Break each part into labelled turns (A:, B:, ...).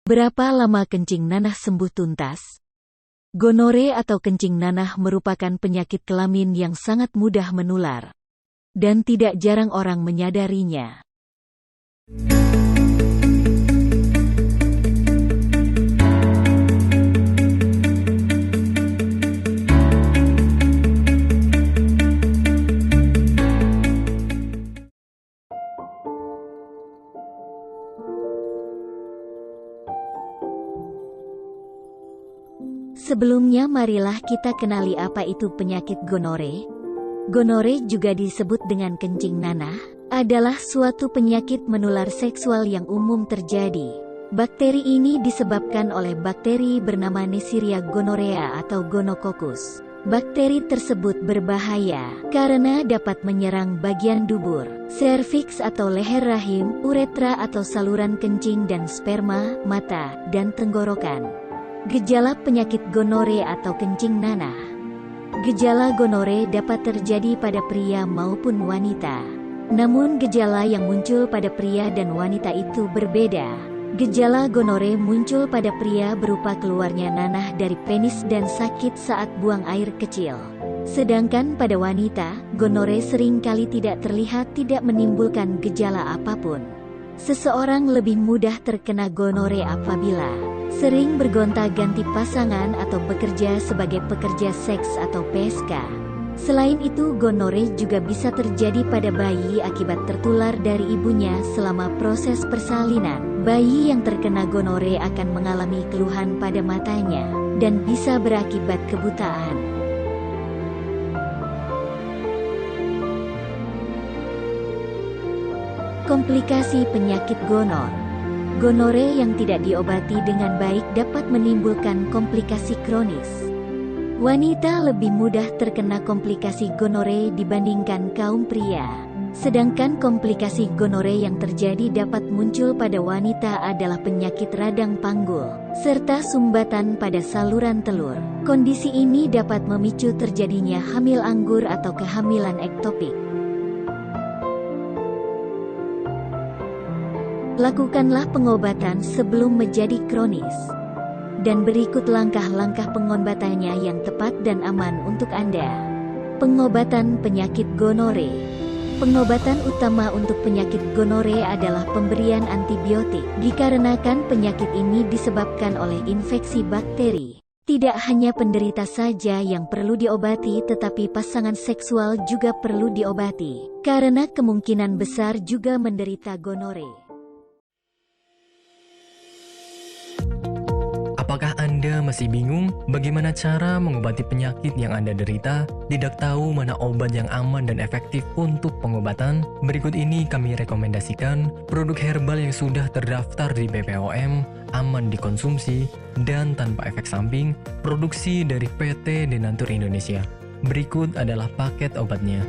A: Berapa lama kencing nanah sembuh tuntas? Gonore atau kencing nanah merupakan penyakit kelamin yang sangat mudah menular, dan tidak jarang orang menyadarinya. Sebelumnya marilah kita kenali apa itu penyakit gonore. Gonore juga disebut dengan kencing nanah, adalah suatu penyakit menular seksual yang umum terjadi. Bakteri ini disebabkan oleh bakteri bernama Neisseria gonorrhea atau gonococcus. Bakteri tersebut berbahaya karena dapat menyerang bagian dubur, serviks atau leher rahim, uretra atau saluran kencing dan sperma, mata, dan tenggorokan. Gejala penyakit gonore atau kencing nanah. Gejala gonore dapat terjadi pada pria maupun wanita. Namun gejala yang muncul pada pria dan wanita itu berbeda. Gejala gonore muncul pada pria berupa keluarnya nanah dari penis dan sakit saat buang air kecil. Sedangkan pada wanita, gonore seringkali tidak terlihat, tidak menimbulkan gejala apapun. Seseorang lebih mudah terkena gonore apabila sering bergonta-ganti pasangan atau bekerja sebagai pekerja seks atau PSK. Selain itu, gonore juga bisa terjadi pada bayi akibat tertular dari ibunya selama proses persalinan. Bayi yang terkena gonore akan mengalami keluhan pada matanya dan bisa berakibat kebutaan. Komplikasi penyakit gonor. Gonore yang tidak diobati dengan baik dapat menimbulkan komplikasi kronis. Wanita lebih mudah terkena komplikasi gonore dibandingkan kaum pria. Sedangkan komplikasi gonore yang terjadi dapat muncul pada wanita adalah penyakit radang panggul, serta sumbatan pada saluran telur. Kondisi ini dapat memicu terjadinya hamil anggur atau kehamilan ektopik. Lakukanlah pengobatan sebelum menjadi kronis. Dan berikut langkah-langkah pengobatannya yang tepat dan aman untuk Anda. Pengobatan penyakit gonore. Pengobatan utama untuk penyakit gonore adalah pemberian antibiotik, dikarenakan penyakit ini disebabkan oleh infeksi bakteri. Tidak hanya penderita saja yang perlu diobati, tetapi pasangan seksual juga perlu diobati, karena kemungkinan besar juga menderita gonore.
B: Apakah Anda masih bingung bagaimana cara mengobati penyakit yang Anda derita? Tidak tahu mana obat yang aman dan efektif untuk pengobatan? Berikut ini kami rekomendasikan produk herbal yang sudah terdaftar di BPOM, aman dikonsumsi, dan tanpa efek samping, produksi dari PT Denatur Indonesia. Berikut adalah paket obatnya.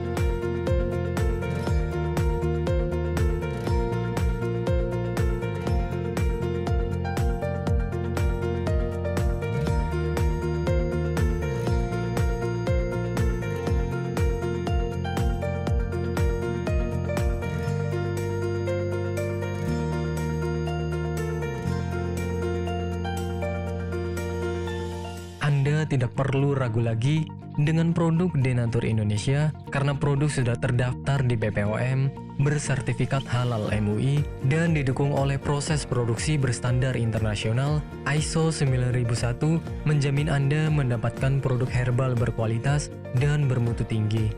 B: Anda tidak perlu ragu lagi dengan produk Denatur Indonesia karena produk sudah terdaftar di BPOM, bersertifikat halal MUI, dan didukung oleh proses produksi berstandar internasional ISO 9001, menjamin Anda mendapatkan produk herbal berkualitas dan bermutu tinggi.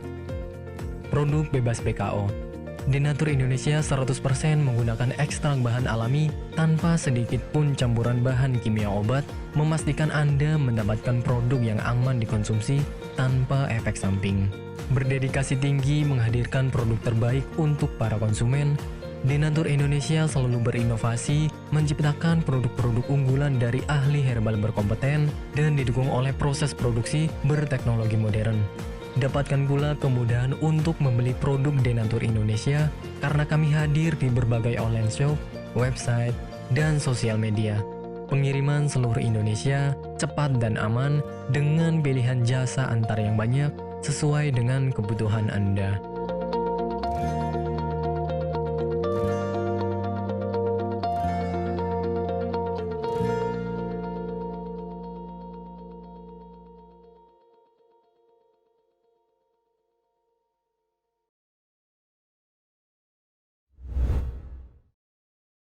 B: Produk bebas PKO. Denatur Indonesia 100% menggunakan ekstrak bahan alami tanpa sedikit pun campuran bahan kimia obat, memastikan Anda mendapatkan produk yang aman dikonsumsi tanpa efek samping. Berdedikasi tinggi menghadirkan produk terbaik untuk para konsumen, Denatur Indonesia selalu berinovasi, menciptakan produk-produk unggulan dari ahli herbal berkompeten dan didukung oleh proses produksi berteknologi modern. Dapatkan pula kemudahan untuk membeli produk Denatur Indonesia karena kami hadir di berbagai online shop, website, dan sosial media. Pengiriman seluruh Indonesia cepat dan aman dengan pilihan jasa antar yang banyak sesuai dengan kebutuhan Anda.